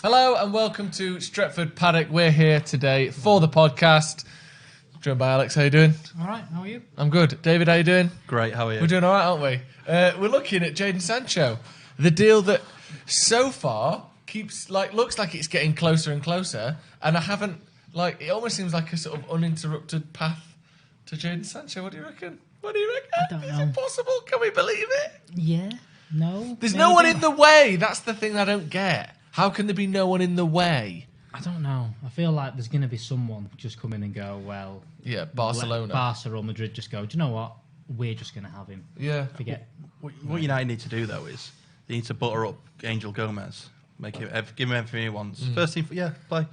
Hello and welcome to Stretford Paddock. We're here today for the podcast. Joined by Alex. How you doing? All right, how are you? I'm good. David, how you doing? Great, how are you? We're doing all right, aren't we? We're looking at Jadon Sancho. The deal that so far looks like it's getting closer and closer, and it almost seems like a sort of uninterrupted path to Jadon Sancho. What do you reckon? I don't know. Is it possible? Can we believe it? Yeah, no. There's no one in the way. That's the thing I don't get. How can there be no one in the way? I don't know. I feel like there's going to be someone just come in and go, well... Yeah, Barcelona. Barca or Madrid just go, do you know what? We're just going to have him. Yeah. Forget. What United need to do, though, is they need to butter up Angel Gomez. Give him everything he wants. First team, play.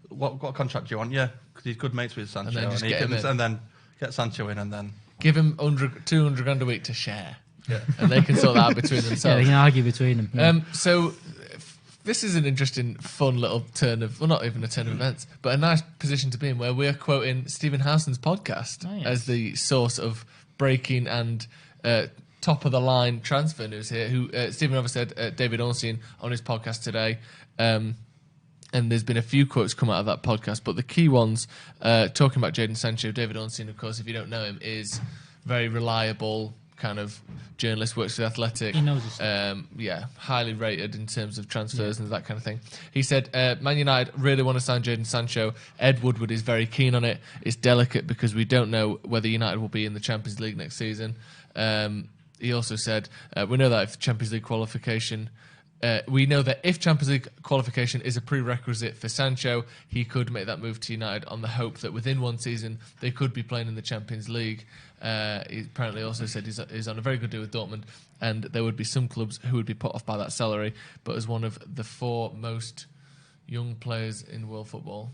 What contract do you want? Yeah, because he's good mates with Sancho. And then get Sancho in and then... Give him 200 grand a week to share. Yeah. And they can sort that out between themselves. Yeah, they can argue between them. Yeah. So this is an interesting, fun little turn of... Well, not even a turn of events, but a nice position to be in where we're quoting Stephen Howson's podcast as the source of breaking and top-of-the-line transfer news here. Who Stephen obviously said David Ornstein on his podcast today. And there's been a few quotes come out of that podcast, but the key ones, talking about Jadon Sancho, David Ornstein, of course, if you don't know him, is very reliable kind of journalist, works with Athletic. He knows his stuff. Highly rated in terms of transfers and that kind of thing. He said, Man United really want to sign Jadon Sancho. Ed Woodward is very keen on it. It's delicate because we don't know whether United will be in the Champions League next season. He also said, we know that if Champions League qualification... we know that if Champions League qualification is a prerequisite for Sancho, he could make that move to United on the hope that within one season they could be playing in the Champions League. He apparently also said he's on a very good deal with Dortmund, and there would be some clubs who would be put off by that salary. But as one of the 4 most young players in world football,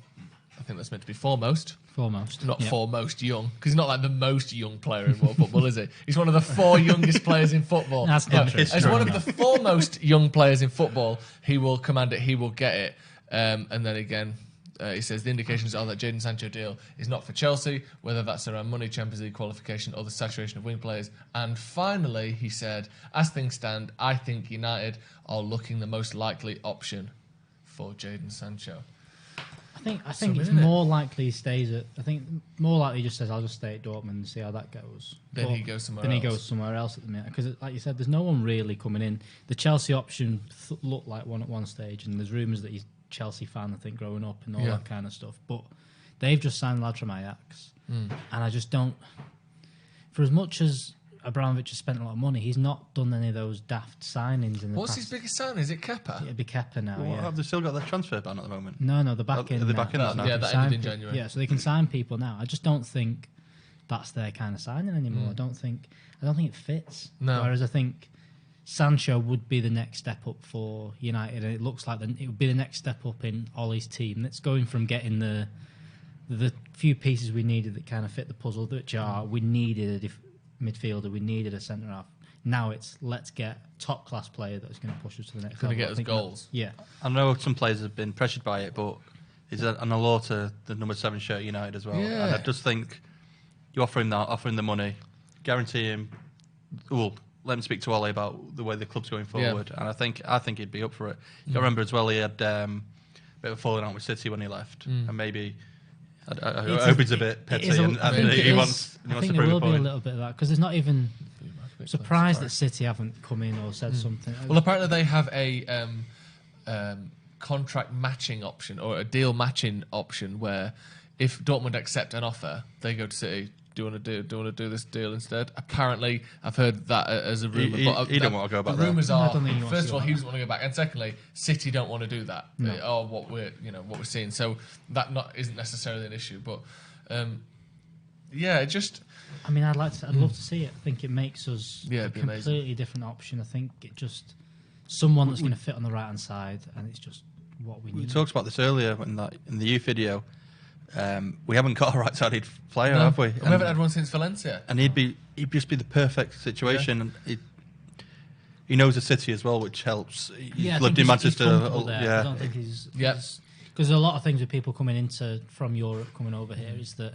I think that's meant to be foremost. Not foremost young, because he's not like the most young player in world football, is he? He's one of the 4 youngest players in football. That's not true. As one of the foremost young players in football, he will command it, he will get it. And then again, he says the indications are that Jadon Sancho deal is not for Chelsea, whether that's around money, Champions League qualification, or the saturation of wing players. And finally, he said, as things stand, I think United are looking the most likely option for Jadon Sancho. I think it's more likely he stays at... I think more likely he just says, I'll just stay at Dortmund and see how that goes. Then he goes somewhere else. Then he goes somewhere else at the minute. Because, like you said, there's no one really coming in. The Chelsea option looked like one at one stage, and there's rumours that he's a Chelsea fan, I think, growing up and all that kind of stuff. But they've just signed a lad from Ajax. And I just don't... For as much as Abramovich has spent a lot of money, he's not done any of those daft signings in the past. What's his biggest signing? Is it Kepa? It'd be Kepa now, Have they still got their transfer ban at the moment? No, they're back in. Are they back in that now? Yeah, that ended in January. Yeah, so they can sign people now. I just don't think that's their kind of signing anymore. I don't think it fits. No. Whereas I think Sancho would be the next step up for United, and it looks like it would be the next step up in Ollie's team. That's going from getting the few pieces we needed that kind of fit the puzzle, which are we needed a midfielder, we needed a centre half. Now it's let's get top class player that's going to push us to the next level. Going to get us goals. Yeah. I know some players have been pressured by it, but is it an allure to the number 7 shirt at United as well? Yeah. And I just think you offer him that, offer him the money, guarantee him. Well, let him speak to Ollie about the way the club's going forward, and I think he'd be up for it. You remember as well, he had a bit of a falling out with City when he left, and maybe. I hope he's a bit petty and he wants to prove a point. I think there will be a little bit of that because there's not even surprised that City haven't come in or said something. Well, apparently they have a contract matching option or a deal matching option where if Dortmund accept an offer, they go to City. Do you want to do this deal instead? Apparently, I've heard that as a rumour. He don't want to go back. The rumours are first of all he doesn't want to go back, and secondly, City don't want to do that. No. Or what we're seeing. So that isn't necessarily an issue, but it just. I mean, I'd love to see it. I think it makes us a completely amazing. Different option. I think it just someone that's going to fit on the right hand side, and it's just what we need. We talked about this earlier in the youth video. We haven't got a right-sided player, have we? We haven't had one since Valencia. And he'd just be the perfect situation. Yeah. He knows the city as well, which helps. He's lived in Manchester. I don't think he's because a lot of things with people coming from Europe coming over here is that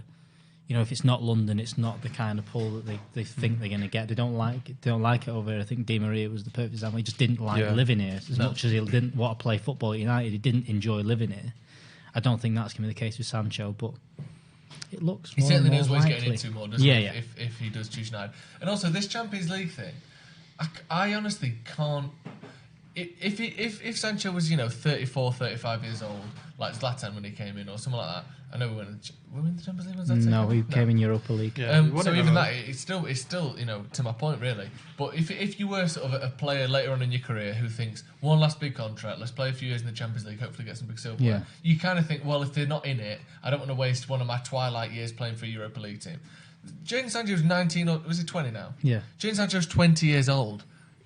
if it's not London, it's not the kind of pull that they think they're going to get. They don't like it over here. I think Di Maria was the perfect example. He just didn't like living here as much as he didn't want to play football at United. He didn't enjoy living here. I don't think that's going to be the case with Sancho, but it looks. He more certainly and knows more what he's likely. getting into more, doesn't he? If he does choose United, and also this Champions League thing, I honestly can't. If Sancho was 34, 35 years old, like Zlatan when he came in, or something like that. I know we were in the Champions League. Was that No, we came in Europa League. Yeah, so even that, it's still to my point really. But if you were sort of a player later on in your career who thinks one last big contract, let's play a few years in the Champions League, hopefully get some big silverware. You kind of think, well, if they're not in it, I don't want to waste one of my twilight years playing for a Europa League team. Jadon Sancho's 19, or was he 20 now? Yeah. Jadon Sancho's 20 years old.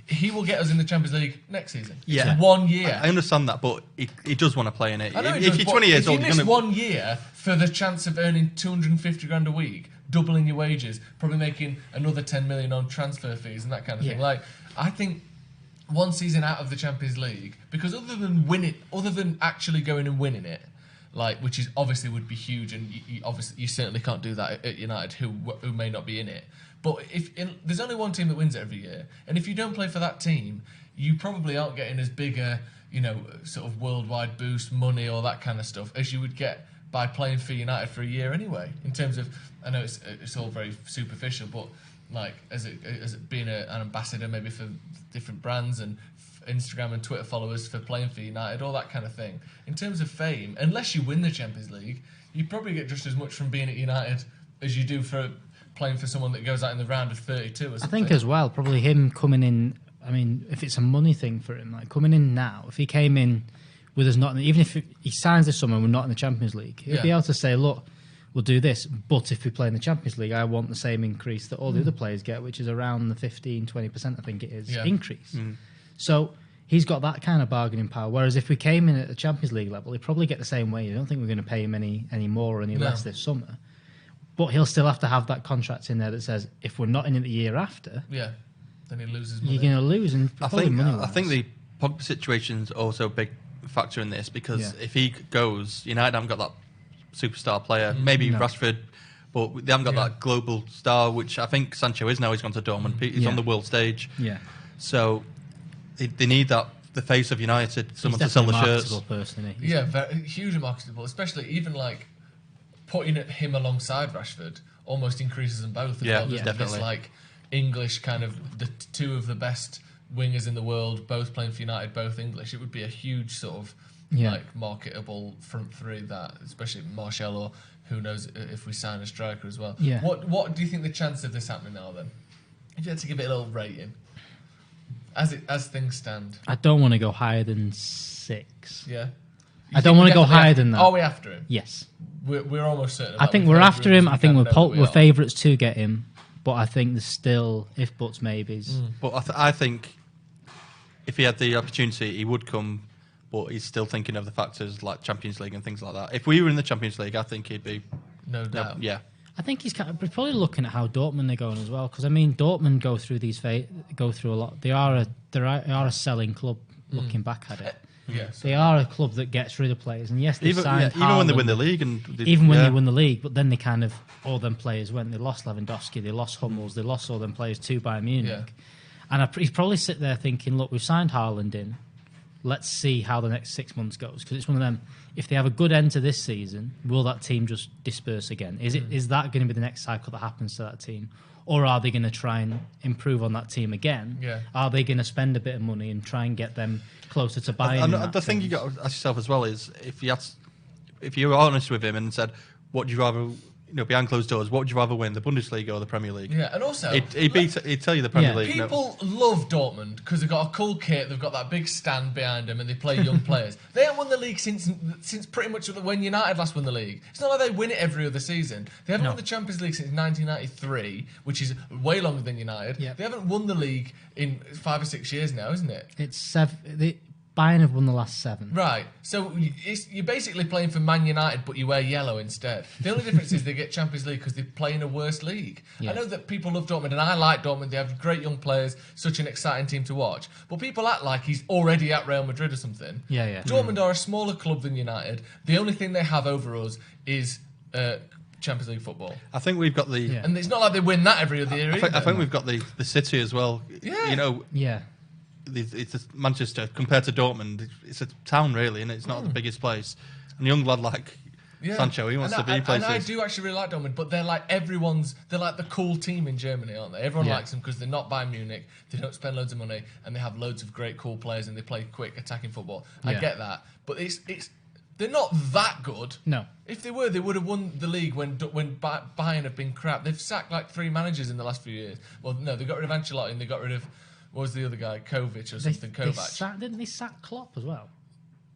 He will get us in the Champions League next season. Yeah. It's 1 year. I understand that, but he does want to play in it. I know If you're 20 years old, if you miss 1 year for the chance of earning 250 grand a week, doubling your wages, probably making another 10 million on transfer fees and that kind of thing. Like, I think one season out of the Champions League, because other than actually going and winning it, like, which is obviously would be huge, and you certainly can't do that at United, who may not be in it. But there's only one team that wins it every year, and if you don't play for that team, you probably aren't getting as big a sort of worldwide boost, money, or that kind of stuff as you would get by playing for United for a year anyway. In terms of, I know it's all very superficial, but like as it being an ambassador maybe for different brands and Instagram and Twitter followers for playing for United, all that kind of thing. In terms of fame, unless you win the Champions League, you probably get just as much from being at United as you do for playing for someone that goes out in the round of 32 or something. I think as well, probably him coming in, I mean, if it's a money thing for him, like coming in now, if he came in with us not, even if he signs this summer and we're not in the Champions League, he'll be able to say, look, we'll do this, but if we play in the Champions League, I want the same increase that all the other players get, which is around the 15-20%, I think it is, increase. So he's got that kind of bargaining power, whereas if we came in at the Champions League level, he'd probably get the same wage. I don't think we're going to pay him any more or any less this summer. But he'll still have to have that contract in there that says if we're not in it the year after, then he loses money. You're going to lose, and I think the Pogba situation's also a big factor in this, because if he goes, United haven't got that superstar player. Maybe Rashford, but they haven't got that global star, which I think Sancho is now. He's gone to Dortmund. He's on the world stage. So they need that, the face of United, someone to sell the shirts. Person, very hugely marketable, especially even like putting him alongside Rashford almost increases them both. Definitely. It's like English kind of the two of the best wingers in the world, both playing for United, both English. It would be a huge sort of like marketable front three, that especially Martial, or who knows if we sign a striker as well. What do you think the chance of this happening now then? If you had to give it a little rating, as things stand, I don't want to go higher than 6. I don't want to go higher than that. Are we after him? Yes. We're almost certain. I think we're after him. I think we're favourites to get him, but I think there's still if buts maybes. But I think if he had the opportunity, he would come. But he's still thinking of the factors like Champions League and things like that. If we were in the Champions League, I think he'd be no doubt. I think he's probably looking at how Dortmund are going as well, because I mean Dortmund go through a lot. They are a selling club. Looking back at it. They are a club that gets rid of players, and yes, they signed even when they win the league, and they win the league, but then they kind of all them players went. They lost Lewandowski, they lost Hummels, they lost all them players to Bayern Munich, and he's probably sit there thinking, look, we've signed Haaland in, let's see how the next 6 months goes, because it's one of them. If they have a good end to this season, will that team just disperse again? Is that going to be the next cycle that happens to that team? Or are they going to try and improve on that team again? Are they going to spend a bit of money and try and get them closer to Bayern? And the thing you got to ask yourself as well is, if you were honest with him and said, what do you rather, behind closed doors, what would you rather win, the Bundesliga or the Premier League? And also he'd tell you the Premier League. People love Dortmund because they've got a cool kit, they've got that big stand behind them, and they play young players. They haven't won the league since pretty much when United last won the league. It's not like they win it every other season. They haven't won the Champions League since 1993, which is way longer than United. They haven't won the league in 5 or 6 years now, isn't it? It's 7. Bayern have won the last 7. Right. So you're basically playing for Man United, but you wear yellow instead. The only difference is they get Champions League because they play in a worse league. I know that people love Dortmund, and I like Dortmund. They have great young players, such an exciting team to watch. But people act like he's already at Real Madrid or something. Dortmund are a smaller club than United. The only thing they have over us is Champions League football. I think we've got the. And it's not like they win that every other year. I think we've got the city as well. Yeah. You know. Yeah. It's Manchester compared to Dortmund. It's a town really, and it's not the biggest place. And a young lad like Sancho, he wants to be places. And I do actually really like Dortmund, but they're like they're like the cool team in Germany, aren't they? Everyone likes them because they're not Bayern Munich, they don't spend loads of money, and they have loads of great cool players, and they play quick attacking football. I get that, but they're not that good. No. If they were, they would have won the league when Bayern have been crap. They've sacked like 3 managers in the last few years. Well, no, they got rid of Ancelotti and they got rid of, what was the other guy, Kovac or something, Kovac. Didn't they sack Klopp as well?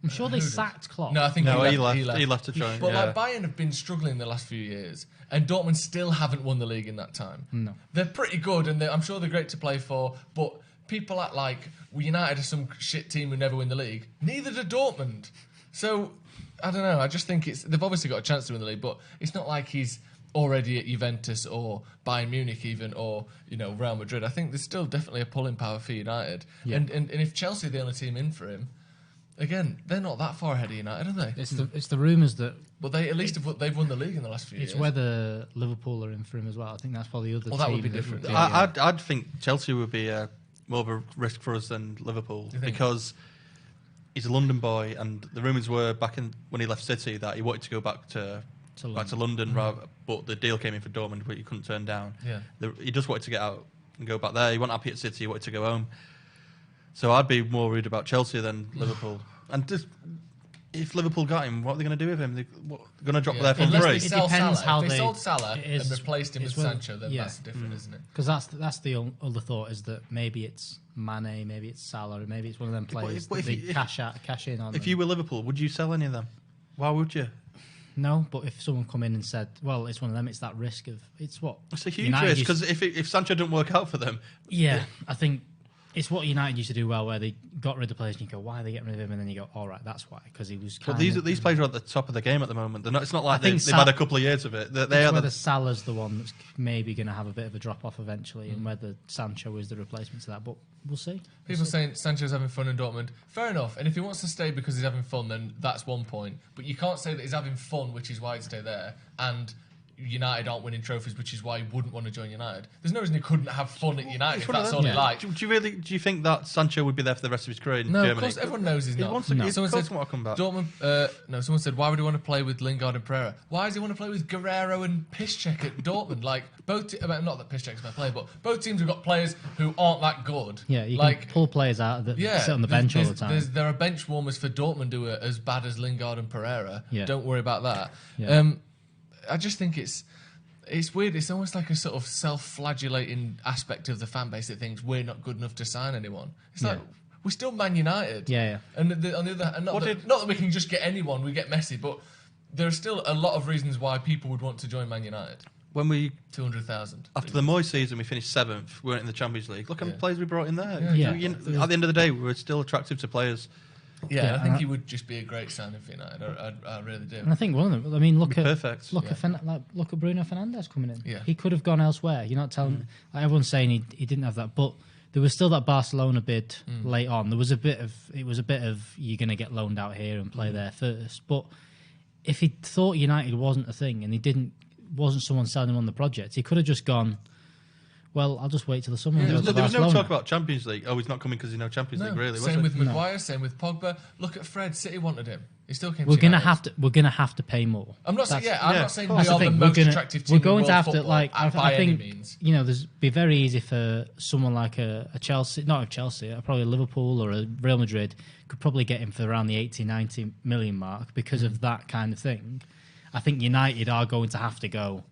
I'm sure they sacked Klopp. No, I think he left. He left to try. But like Bayern have been struggling the last few years, and Dortmund still haven't won the league in that time. No. They're pretty good, and I'm sure they're great to play for, but people act like United are some shit team who never win the league. Neither do Dortmund. So, I don't know, I just think they've obviously got a chance to win the league, but it's not like he's already at Juventus or Bayern Munich even, or Real Madrid. I think there's still definitely a pulling power for United. Yeah. And if Chelsea are the only team in for him, again, they're not that far ahead of United, are they? It's the rumours that... But they at least they've won the league in the last few years. It's whether Liverpool are in for him as well. I think that's probably the other team. Well, that would be different. I'd think Chelsea would be more of a risk for us than Liverpool, because he's a London boy, and the rumours were back when he left City that he wanted to go back to London, but the deal came in for Dortmund, but he couldn't turn down. Yeah. He just wanted to get out and go back there. He wasn't happy at City. He wanted to go home. So I'd be more worried about Chelsea than Liverpool. And just, if Liverpool got him, what are they going to do with him? They're going to drop there for free. It depends how they sold Salah and replaced him with Sancho, then that's different, isn't it? Because that's the other thought, is that maybe it's Mane, maybe it's Salah, or maybe it's one of them players that they cash in on. If you were Liverpool, would you sell any of them? Why would you? No, but if someone come in and said, well, it's one of them, it's that risk of... It's a huge risk, because if Sancho doesn't work out for them... Yeah, I think it's what United used to do well, where they got rid of the players and you go, why are they getting rid of him? And then you go, all right, that's why, because he was But these players are at the top of the game at the moment. It's not like they've had a couple of years of it. Whether Salah's the one that's maybe going to have a bit of a drop-off eventually, and whether Sancho is the replacement to that, but we'll see. People saying Sancho's having fun in Dortmund. Fair enough, and if he wants to stay because he's having fun, then that's one point. But you can't say that he's having fun, which is why he'd stay there, and United aren't winning trophies, which is why he wouldn't want to join United. There's no reason he couldn't have fun at United if that's all he likes. Do you think that Sancho would be there for the rest of his career in Germany? No, of course, everyone knows he's not. Someone said, come back. Someone said, why would he want to play with Lingard and Pereira? Why does he want to play with Guerrero and Piszczek at Dortmund? Like, not that Piszczek's my player, but both teams have got players who aren't that good. Yeah, you can pull players out that sit on the bench all the time. There are bench warmers for Dortmund who are as bad as Lingard and Pereira. Yeah. Don't worry about that. Yeah. I just think it's weird. It's almost like a sort of self-flagellating aspect of the fan base that thinks we're not good enough to sign anyone. It's like, we're still Man United. Yeah. And on the other hand, not that we can just get anyone, we get Messi, but there are still a lot of reasons why people would want to join Man United. When 200,000. After the Moyes season, we finished 7th. We weren't in the Champions League. Look how many players we brought in there. At the end of the day, we were still attractive to players. Yeah, I think he would just be a great signing for United. I really do. And I think one of them. I mean, look at Bruno Fernandes coming in. Yeah. He could have gone elsewhere. You're not telling. Everyone's saying he didn't have that, but there was still that Barcelona bid late on. There was a bit of you're going to get loaned out here and play there first. But if he thought United wasn't a thing and he wasn't someone selling him on the project, he could have just gone, well, I'll just wait till the summer. Yeah, there was no talk about Champions League. Oh, he's not coming because he's no Champions League, really. Same with Maguire, same with Pogba. Look at Fred. City wanted him. He still came. We're gonna have to pay more. I'm not saying. I'm not saying we are the most attractive team. We're going in to have football, to I think any means. there's be very easy for someone like a Chelsea, not a Chelsea, probably a Liverpool or a Real Madrid could probably get him for around the 80-90 million mark because of that kind of thing. I think United are going to have to go.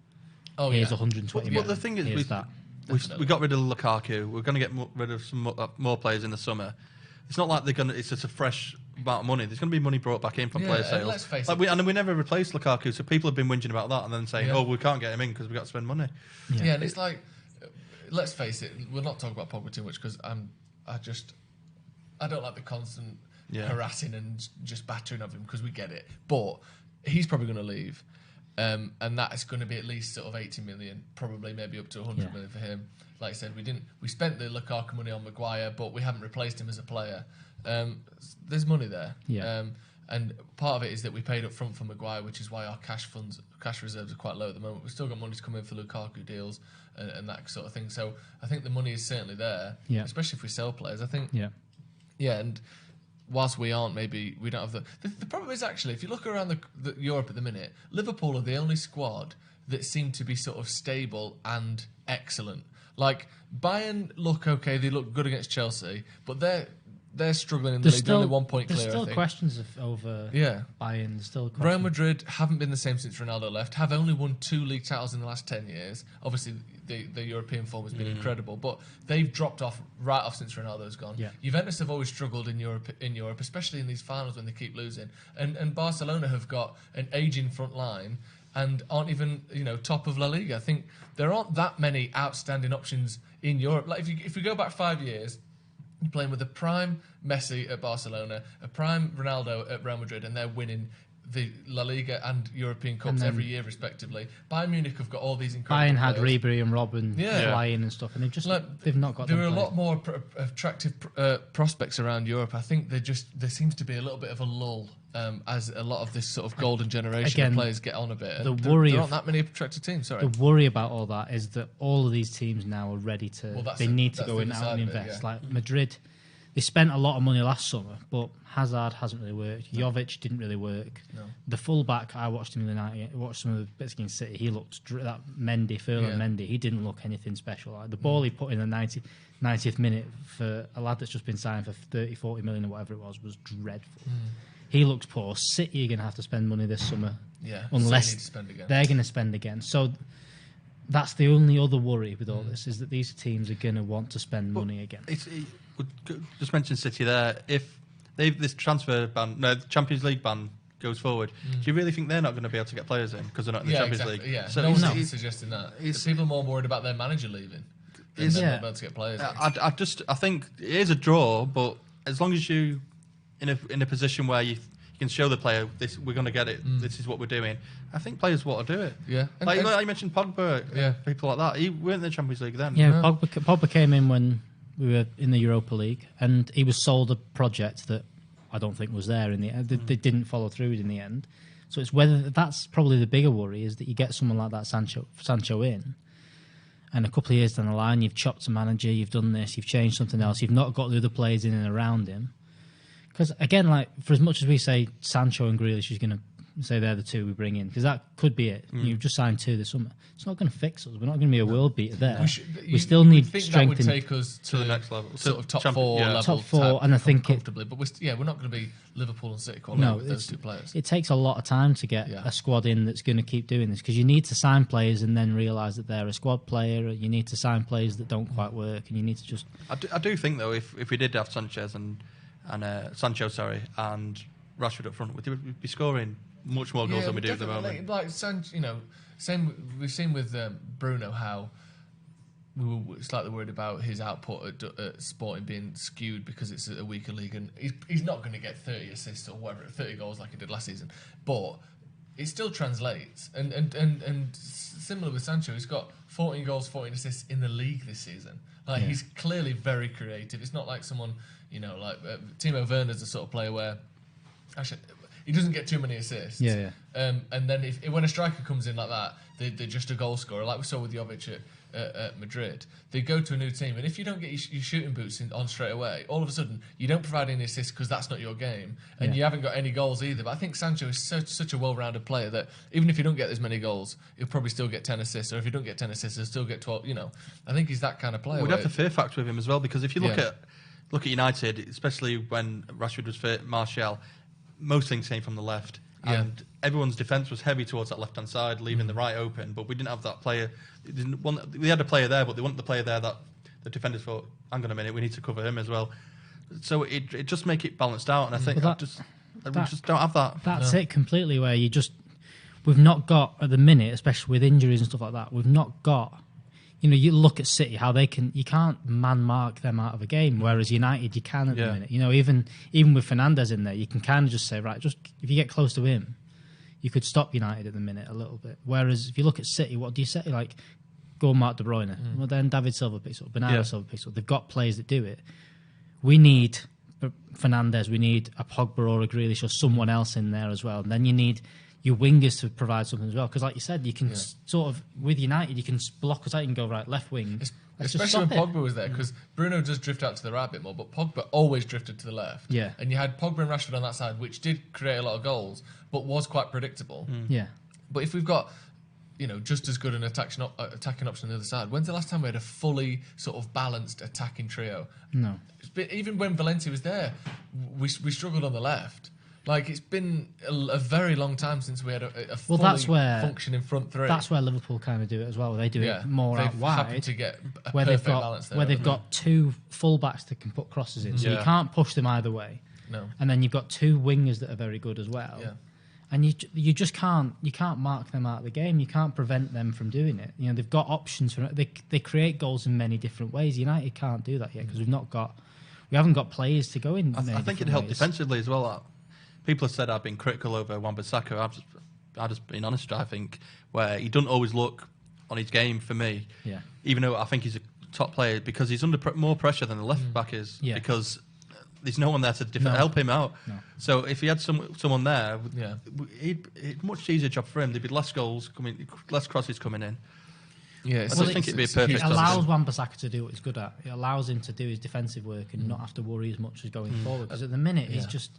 Oh, here's 120 million. But the thing is, we got rid of Lukaku. We're going to get rid of some more players in the summer. It's not like it's just a fresh amount of money. There's going to be money brought back in from player sales. Let's face it. We never replaced Lukaku, so people have been whinging about that and then saying, "Oh, we can't get him in because we got to spend money." Yeah, and it's like, let's face it. We'll not talk about Pogba too much because I don't like the constant harassing and just battering of him because we get it. But he's probably going to leave. And that is going to be at least sort of 80 million, probably maybe up to 100 million for him. Like I said, we spent the Lukaku money on Maguire, but we haven't replaced him as a player. There's money there. Yeah. And part of it is that we paid up front for Maguire, which is why our cash reserves are quite low at the moment. We've still got money to come in for Lukaku deals and that sort of thing. So I think the money is certainly there, especially if we sell players. I think, and whilst we don't have the problem is actually, if you look around the Europe at the minute, Liverpool are the only squad that seem to be sort of stable and excellent. Like Bayern look okay, they look good against Chelsea, but they're struggling in the league. They're only 1 point clear. There's still I think. questions over Bayern. There's still questions. Real Madrid haven't been the same since Ronaldo left. Have only won 2 league titles in the last 10 years. Obviously, the European form has been incredible, but they've dropped off right off since Ronaldo's gone. Yeah. Juventus have always struggled in Europe, especially in these finals when they keep losing. And Barcelona have got an aging front line and aren't even top of La Liga. I think there aren't that many outstanding options in Europe. Like if we go back 5 years. You're playing with a prime Messi at Barcelona, a prime Ronaldo at Real Madrid, and they're winning the La Liga and European Cups every year, respectively. Bayern Munich have got all these incredible Bayern had players. Ribery and Robben flying and stuff, and they've not got. There are a lot more attractive prospects around Europe. I think there seems to be a little bit of a lull as a lot of this sort of golden generation of players get on a bit. There aren't that many attractive teams. Sorry. The worry about all that is that all of these teams now are ready to. They need to go in out and invest. Like Madrid, they spent a lot of money last summer, but Hazard hasn't really worked. Jovic didn't really work. No. The fullback, I watched him the night. I watched some of the bits against City. He looked that Mendy. He didn't look anything special. Like the ball he put in the 90th minute for a lad that's just been signed for 30, 40 million or whatever it was dreadful. He looks poor. City are going to have to spend money this summer. Yeah, unless they're going to spend again. So that's the only other worry with all this, is that these teams are going to want to spend money again. Just mention City there. If this transfer ban, the Champions League ban goes forward, do you really think they're not going to be able to get players in because they're not in the Champions League? Yeah, so no one's suggesting that. People are more worried about their manager leaving than not being able to get players in. I think it is a draw, but as long as you in a position where you can show the player we're going to get it. This is what we're doing. I think players want to do it. Yeah, like you mentioned Pogba, people like that. He weren't in the Champions League then. Yeah, no. Pogba came in when we were in the Europa League, and he was sold a project that I don't think was there in the end. They didn't follow through in the end. So it's whether that's probably the bigger worry, is that you get someone like that Sancho in, and a couple of years down the line, you've chopped a manager, you've done this, you've changed something else, you've not got the other players in and around him. Because again, like for as much as we say Sancho and Grealish is going to say they're the two we bring in, because that could be it. You've just signed 2 this summer. It's not going to fix us. We're not going to be a world beater there. We still need strength. That would take us to the next level, sort of top 4 level. Top 4, and I think comfortably. But we're not going to be Liverpool and City quality with those 2 players. It takes a lot of time to get a squad in that's going to keep doing this, because you need to sign players and then realise that they're a squad player. You need to sign players that don't quite work, and you need to just. I do think though, if we did have Sancho and Rashford up front, we'd be scoring much more goals than we do at the moment. Like same we've seen with Bruno, how we were slightly worried about his output at Sporting being skewed because it's a weaker league, and he's not going to get 30 assists or whatever, 30 goals like he did last season, but it still translates. And similar with Sancho, he's got 14 goals, 14 assists in the league this season. Like he's clearly very creative. It's not like someone like Timo Werner's the sort of player where actually he doesn't get too many assists. And then when a striker comes in like that, they're just a goal scorer, like we saw with Jovic at Madrid. They go to a new team, and if you don't get your shooting boots on straight away, all of a sudden you don't provide any assists because that's not your game, and you haven't got any goals either. But I think Sancho is such a well-rounded player that even if you don't get as many goals, he'll probably still get 10 assists, or if you don't get 10 assists, he'll still get 12. I think he's that kind of player. We'd have the fear factor with him as well, because if you look at United, especially when Rashford was fit, Martial, most things came from the left, and everyone's defence was heavy towards that left-hand side, leaving the right open, but we didn't have that player. We had a player there, but they wanted the player there that the defenders thought, hang on a minute, we need to cover him as well. So it just make it balanced out, and I think we just don't have that. That's it completely, where we've not got, at the minute, especially with injuries and stuff like that, we've not got. You look at City, how you can't man-mark them out of a game, whereas United, you can at the minute. Even with Fernandes in there, you can kind of just say, right, just if you get close to him, you could stop United at the minute a little bit. Whereas if you look at City, what do you say? Like, go Mark De Bruyne. Well, then David Silva picks up, Bernardo Silva picks up. They've got players that do it. We need Fernandes, we need a Pogba or a Grealish or someone else in there as well. And then you need your wingers to provide something as well. Because like you said, you can sort of, with United, you can block us out. You can go right, left wing. Especially when Pogba was there, because Bruno does drift out to the right a bit more, but Pogba always drifted to the left. Yeah. And you had Pogba and Rashford on that side, which did create a lot of goals, but was quite predictable. Yeah. But if we've got, just as good an attacking option on the other side, when's the last time we had a fully sort of balanced attacking trio? No. Even when Valencia was there, we struggled on the left. Like, it's been a very long time since we had a fully functioning front three. That's where Liverpool kind of do it as well. They do it more out wide, to get a where perfect balance there, where they've got two full-backs that can put crosses in. So you can't push them either way. No. And then you've got two wingers that are very good as well. Yeah. And you just can't mark them out of the game. You can't prevent them from doing it. They've got options for it. They create goals in many different ways. United can't do that yet because we haven't got players to go in. I think it helped defensively as well. People have said I've been critical over Wan-Bissaka. I've just been honest. I think where he doesn't always look on his game for me. Yeah. Even though I think he's a top player because he's under more pressure than the left back is. Yeah. Because there's no one there to help him out. No. So if he had someone there, it'd much easier job for him. There'd be less goals coming, less crosses coming in. Yeah, I just think it'd be a perfect. It allows Wan-Bissaka to do what he's good at. It allows him to do his defensive work and not have to worry as much as going forward. Because at the minute, he's just.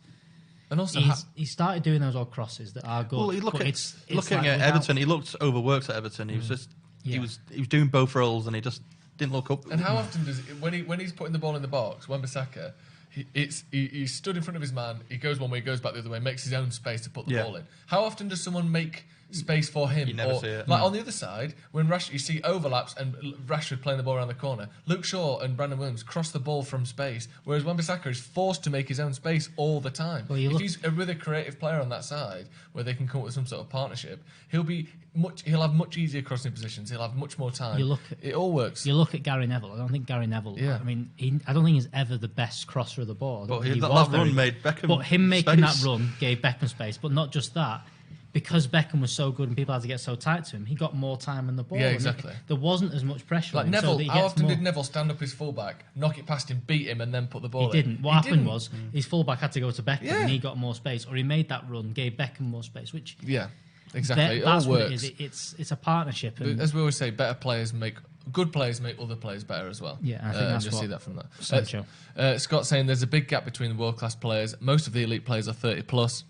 And also, he started doing those odd crosses that are good. Well, looking at Everton, he looked overworked at Everton. He was just he was doing both roles and he just didn't look up. And how often does when he's putting the ball in the box, Wan-Bissaka, he stood in front of his man. He goes one way, he goes back the other way, makes his own space to put the ball in. How often does someone make space for him? You never see it. Like on the other side, when you see overlaps and Rashford playing the ball around the corner, Luke Shaw and Brandon Williams cross the ball from space, whereas Wan-Bissaka is forced to make his own space all the time. Well, if he's a really creative player on that side, where they can come up with some sort of partnership, he'll have much easier crossing positions. He'll have much more time. It all works. You look at Gary Neville. I don't think Gary Neville. Yeah. I mean, I don't think he's ever the best crosser of the ball. But that run made Beckham. But him making space. that run gave Beckham space. But not just that. Because Beckham was so good and people had to get so tight to him, he got more time on the ball. Yeah, exactly. There wasn't as much pressure Like on him. Neville, so how often did Neville stand up his fullback, knock it past him, beat him, and then put the ball in? He didn't. What happened was his fullback had to go to Beckham and he got more space, or he made that run, gave Beckham more space, which... Yeah, exactly. It that's all works. what it is. It's a partnership. And as we always say, good players make other players better as well. Yeah, I think that's just what see that from that. Sancho. Scott saying there's a big gap between the world-class players. Most of the elite players are 30 plus.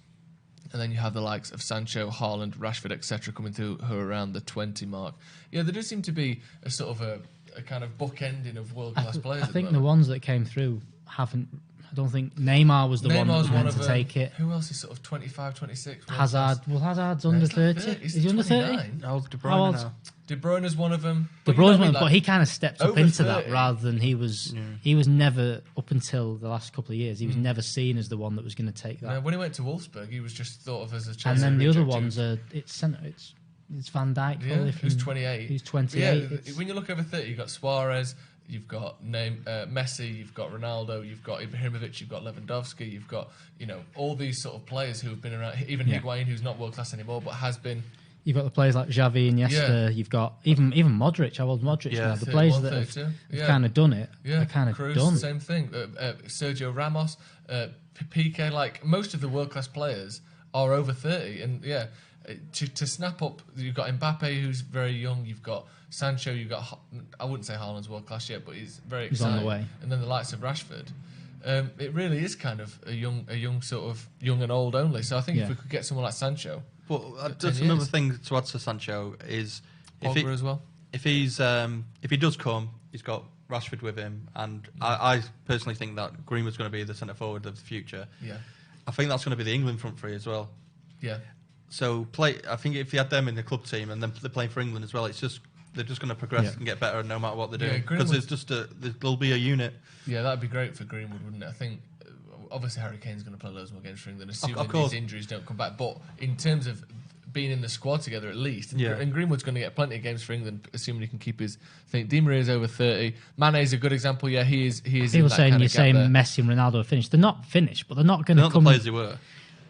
And then you have the likes of Sancho, Haaland, Rashford, etc. coming through who are around the 20 mark. Yeah, there does seem to be a sort of a kind of bookending of world-class players. I think the ones that came through haven't... I don't think Neymar was the one that was meant to take it. Who else is sort of 25, 26? Hazard. Well, Hazard's under 30. Is he under 30? How old's De Bruyne now? De Bruyne's one of them. De Bruyne's one, but he kind of stepped up into 30. that rather than he was. He was never, up until the last couple of years, he was never seen as the one that was going to take that. No, when he went to Wolfsburg, he was just thought of as a Chelsea. And then the other ones are it's Van Dijk, who's 28. Who's 28. Yeah, when you look over 30, you've got Suarez, you've got Messi, you've got Ronaldo, you've got Ibrahimovic, you've got Lewandowski, you've got all these sort of players who have been around. Even Higuain, who's not world class anymore, but has been. You've got the players like Xavi and Iniesta. You've got even Modric. How old's Modric now? The players that have kind of done it. Yeah, kind of Cruz, done. Same thing. Sergio Ramos, Piqué. Like most of the world class players are over 30, and to snap up, you've got Mbappe, who's very young. You've got Sancho. You've got I wouldn't say Haaland's world class yet, but he's very exciting. He's on the way. And then the likes of Rashford. It really is kind of a young sort of young and old only. So I think if we could get someone like Sancho. But just another thing to add to Sancho is Pogba as well. If he does come, he's got Rashford with him, and I personally think that Greenwood's going to be the centre forward of the future. Yeah, I think that's going to be the England front three as well. Yeah. So I think if you had them in the club team and then they're playing for England as well, they're just going to progress and get better no matter what they're doing because there'll be a unit. Yeah, that'd be great for Greenwood, wouldn't it? I think. Obviously, Harry Kane's going to play loads more games for England, assuming his injuries don't come back. But in terms of being in the squad together, at least, and Greenwood's going to get plenty of games for England, assuming he can keep his. I think Di Maria's over 30. Mane's a good example. Yeah, he is. People saying you're saying Messi and Ronaldo are finished. They're not finished, but they're not going to come. The players they were.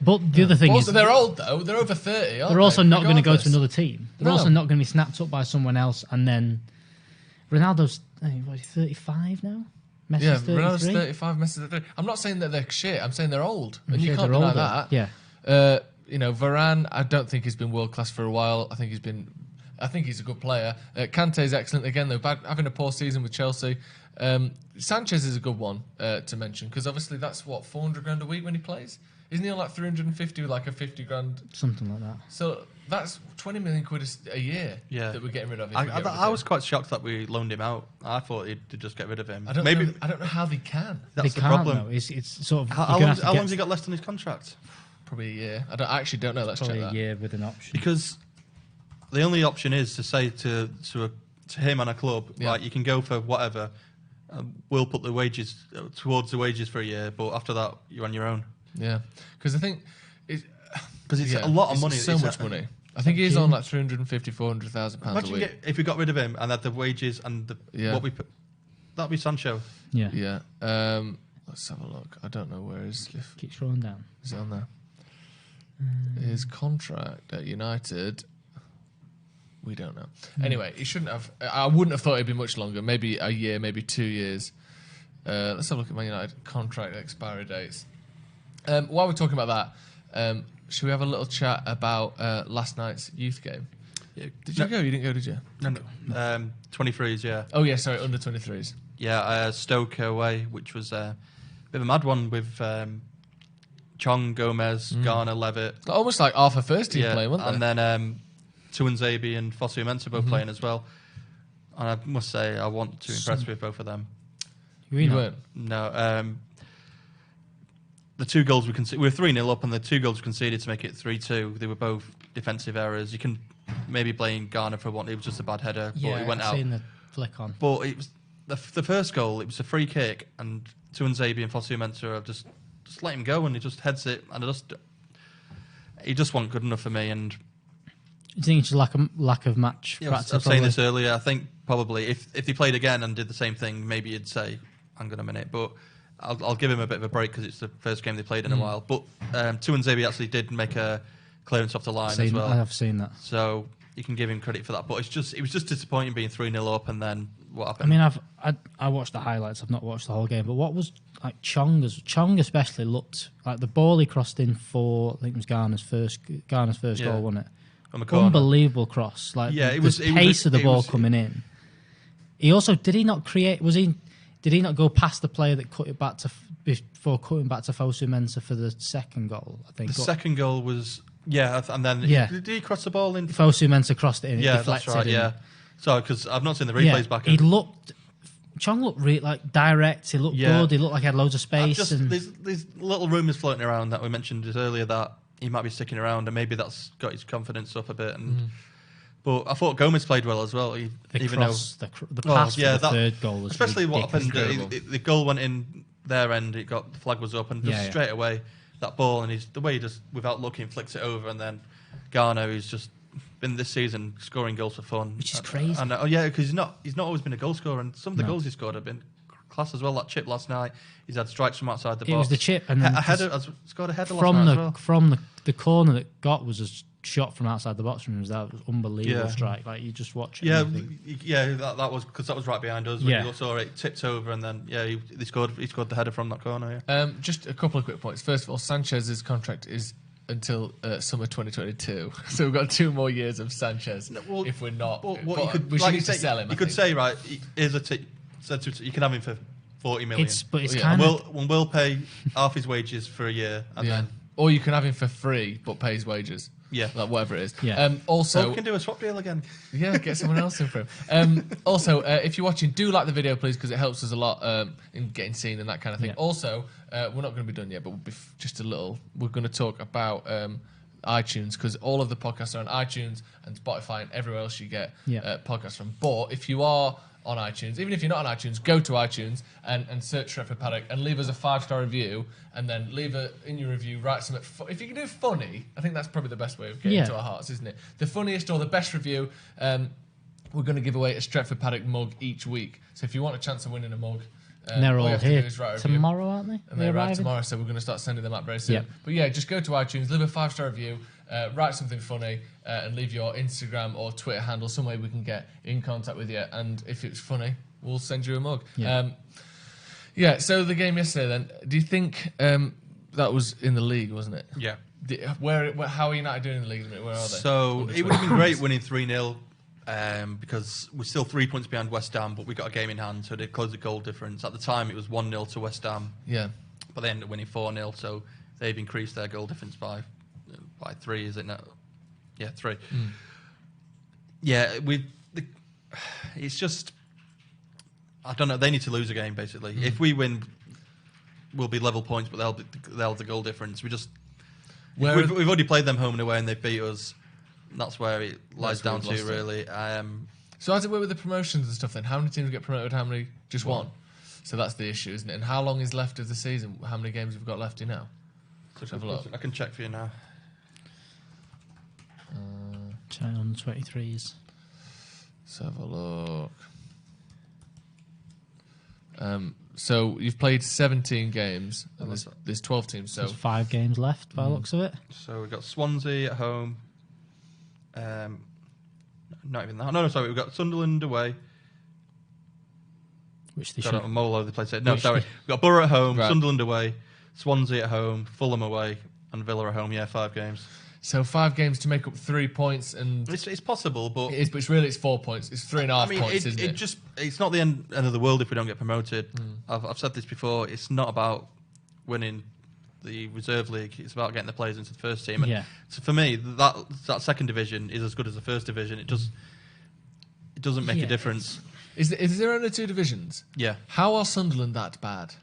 But the other thing is, they're old though. They're over 30. They're also not going to go to another team. They're also not going to be snapped up by someone else. And then Ronaldo's 35 now. Messi's 33. Ronaldo's 35, Messi's 33. I'm not saying that they're shit. I'm saying they're old, and you sure can't they're deny older. that. Yeah. Varane, I don't think he's been world class for a while. I think he's a good player. Kante's excellent again, though. Having a poor season with Chelsea. Sanchez is a good one to mention because obviously that's what $400 a week when he plays. Isn't he on like 350 with like a 50 grand? Something like that. So that's 20 million quid a year that we're getting rid of. I was quite shocked that we loaned him out. I thought he'd just get rid of him. I don't know how they can. That's they the can't, problem. Though. It's sort of How long's he got left on his contract? Probably a year. I actually don't know. Let's check that. Probably a year with an option. Because the only option is to say to him and a club, right, you can go for whatever. We'll put the wages towards the wages for a year, but after that, you're on your own. Yeah, because I think because it's a lot of money. So much money. I think he's on like 350, 400,000 pounds a week. If we got rid of him and had the wages and what we put, that'd be Sancho. Yeah. Yeah. Let's have a look. I don't know where his. Keep scrolling down. Is it on there? His contract at United. We don't know. Anyway, he shouldn't have. I wouldn't have thought it'd be much longer. Maybe a year, maybe 2 years. Let's have a look at Man United contract expiry dates. While we're talking about that, should we have a little chat about last night's youth game? Yeah. Did you go? You didn't go, did you? No. 23s, yeah. Oh yeah, sorry, under 23s. Yeah, Stoke away, which was a bit of a mad one with Chong, Gomez, Garner, Levitt. It's almost like half a first team playing, wasn't they? And then Tuanzebe and Fosu Mensah both playing as well. And I must say, I want to impress with both of them. You weren't? No. The 2 goals we conceded, we were 3-0 up, and the 2 goals we conceded to make it 3-2. They were both defensive errors. You can maybe blame Garner for one. It was just a bad header, but it went out. I've seen the flick on. But it was the first goal. It was a free kick, and Tuanzebe and Fosu Mensah have just let him go, and he just heads it, and he just wasn't good enough for me. And you think it's just lack of match practice? I was saying this earlier. I think probably if they played again and did the same thing, maybe you'd say, "Hang on a minute," but. I'll give him a bit of a break because it's the first game they played in a while. But Tuanzebe actually did make a clearance off the line as well. I have seen that. So you can give him credit for that. But it was just disappointing being 3-0 up and then what happened. I mean, I watched the highlights. I've not watched the whole game. But what was like Chong especially looked like the ball he crossed in for. I think it was Garner's first goal, wasn't it? On the corner. Unbelievable cross. Like it was the pace of the ball coming in. He also did he not create? Did he not go past the player that cut it back before cutting back to Fosu Mensah for the second goal? I think the second goal was and then did he cross the ball in? Fosu Mensah crossed it in. Yeah, it deflected that's right. in. Yeah, sorry, because I've not seen the replays back. Chong looked really like direct. He looked good. He looked like he had loads of space. There's little rumours floating around that we mentioned earlier that he might be sticking around, and maybe that's got his confidence up a bit. And but I thought Gomez played well as well. The pass for the third goal was especially ridiculous. What happened. The goal went in their end. The flag was up, and just straight away that ball, and the way he just without looking flicks it over, and then Garner, who's just been this season scoring goals for fun, which is crazy. And because he's not always been a goal scorer, and some of the goals he scored have been class as well. That chip last night, he's had strikes from outside the box. It was the chip, and then scored a header last night as well. From the corner that got was a shot from outside the box from him. That was unbelievable strike. Like you just watch it. That was because that was right behind us. When you saw it tipped over, and then he scored the header from that corner. Just a couple of quick points. First of all, Sanchez's contract is until summer 2022, so we've got 2 more years of Sanchez. If we're not, we should need to sell him. You could say, right, here's a tip. You can have him for 40 million. We'll pay half his wages for a year, and then. Or you can have him for free, but pay his wages. Yeah, like whatever it is. Yeah. Also, we can do a swap deal again. Yeah, get someone else in for him. Also, if you're watching, do like the video, please, because it helps us a lot in getting seen and that kind of thing. Yeah. Also, we're not going to be done yet, but we'll be just a little. We're going to talk about iTunes because all of the podcasts are on iTunes and Spotify and everywhere else you get podcasts from. But if you are on iTunes, even if you're not on iTunes, go to iTunes and search Stretford Paddock and leave us a 5-star review, and then leave in your review, write something. If you can do funny, I think that's probably the best way of getting to our hearts, isn't it? The funniest or the best review, we're going to give away a Stretford Paddock mug each week. So if you want a chance of winning a mug, they're all here tomorrow, aren't they? And they arrive tomorrow, so we're going to start sending them out very soon. Yep. But yeah, just go to iTunes, leave a 5-star review, write something funny, and leave your Instagram or Twitter handle, some way we can get in contact with you. And if it's funny, we'll send you a mug. Yeah. Yeah. So the game yesterday, then, do you think that was in the league, wasn't it? Yeah. How are United doing in the league? Where are they? So it would have been great winning 3-0 because we're still 3 points behind West Ham, but we got a game in hand, so they closed the goal difference. At the time, it was 1-0 to West Ham. Yeah. But they ended up winning 4-0, so they've increased their goal difference by 3, is it now? Yeah, 3. Yeah, it's just, I don't know, they need to lose a game, basically. If we win, we'll be level points, but they'll have the goal difference. We've already played them home and away, and they beat us. That's where it lies down to, really. So as it were with the promotions and stuff, then how many teams get promoted? How many? Just one. So that's the issue, isn't it? And how long is left of the season? How many games have we got left in now? Let's have a look. I can check for you now. On 23s. Let's have a look. So you've played 17 games, and there's 12 teams. So there's 5 games left by the looks of it. So we've got Swansea at home. Not even that. No, sorry. We've got Sunderland away. Which they Got should. a Molo, they played. No, sorry. We've got Borough at home, Right. Sunderland away, Swansea at home, Fulham away, and Villa at home. Yeah, 5 games. So 5 games to make up 3 points, and It's possible, but it is, but it's 4 points. It's 3.5 points, isn't it? It's not the end of the world if we don't get promoted. I've said this before. It's not about winning the reserve league. It's about getting the players into the first team. And Yeah. so for me, that second division is as good as the first division. It doesn't make a difference. Is there only 2 divisions? Yeah. How are Sunderland that bad?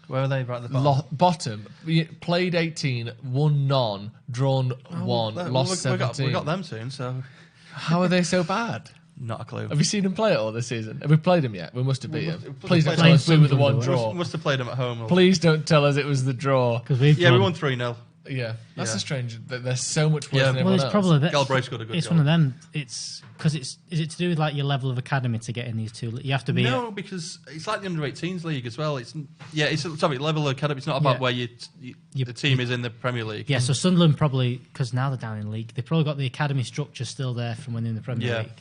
Where are they? Right at the bottom. Bottom. We played 18, won none, drawn 1, lost 17. We got them soon, so How are they so bad? not a clue. Have you seen them play it all this season? Have we played them yet? We must have beat them. must have Please don't played tell us we were the one Sunderland. draw. Must have played them at home. Please don't tell us it was the draw. Because We won 3-0. Yeah, that's Yeah. a strange. They're so much worse Yeah. than Well, everyone it's else. probably that. Galbraith scored a good It's goal. one of them. It's because is it to do with like your level of academy to get in these 2? You have to be. No, because it's like the under-18s league as well. It's level of academy. It's not about Yeah. where the team is in the Premier League. Yeah, so Sunderland probably, because now they're down in league, they've probably got the academy structure still there from winning the Premier League,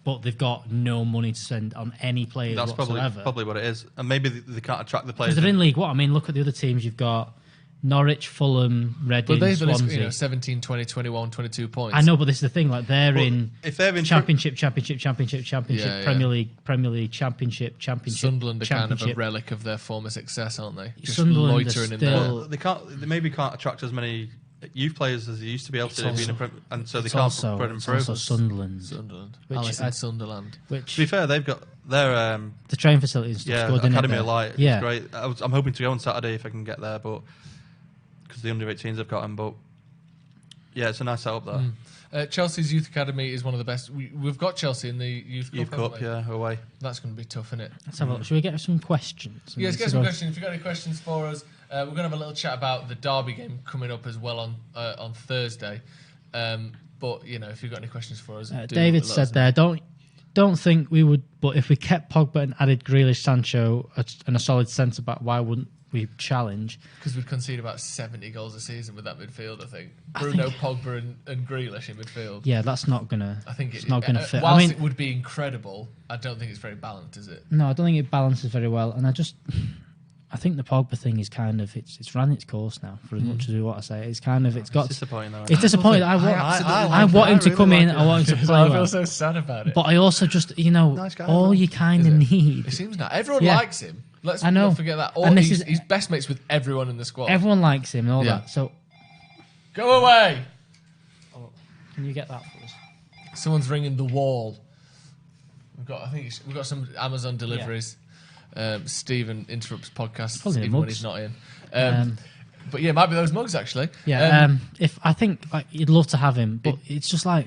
but they've got no money to spend on any players That's whatsoever. probably what it is. And maybe they can't attract the players. Because they're in League One. I mean, look at the other teams. You've got Norwich, Fulham, Reading, But they've Swansea. done 17, 20, 21, 22 points. I know, but this is the thing. Like they're if they're in Championship, Yeah, yeah. Premier League, Championship. Sunderland are kind of a Championship. relic of their former success, aren't they? Just Sunderland are loitering in still- there. They can't. They maybe can't attract as many youth players as they used to be able to. And so they It's can't also, put them it's through. also Sunderland, Sunderland. Which Alison I- Sunderland. which To be fair, they've got their the training facilities. Stuff yeah good, didn't it, academy there? of light. Yeah, It's great. I'm hoping to go on Saturday if I can get there, but because the under-18s have got them. But yeah, it's a nice setup there. Chelsea's youth academy is one of the best. We've got Chelsea in the youth Youth cup. Cup, yeah, away. That's going to be tough, isn't it? Let's have a look. Should we get some questions? Yeah, let's get some questions. If you've got any questions for us, we're going to have a little chat about the Derby game coming up as well on Thursday. But you know, if you've got any questions for us, David let said us know. there, don't think we would, but if we kept Pogba and added Grealish, Sancho, and a solid centre back, why wouldn't we challenge? Because we'd concede about 70 goals a season with that midfield, I think. Bruno, Pogba and Grealish in midfield. Yeah, that's not gonna. I think it's not gonna fit. Whilst I mean, it would be incredible, I don't think it's very balanced, is it? no, I don't think it balances very well, and I think the Pogba thing is kind of it's ran its course now. For as much as we want to say, it's kind of it's got. It's disappointing though. It's disappointing. I want him to come in. I want him to play I feel well. so sad about it. But I also just Nice guy, all though. you kind of need. It seems not. Everyone Yeah. likes him. Let's I know. not forget that. And this He's best mates with everyone in the squad. Everyone likes him and all Yeah. that. So Go away! can you get that for us? Someone's ringing the wall. We've got some Amazon deliveries. Stephen interrupts podcasts Probably the even when mugs. he's not in. But yeah, it might be those mugs actually. Yeah. If I think like you'd love to have him, but it's just like.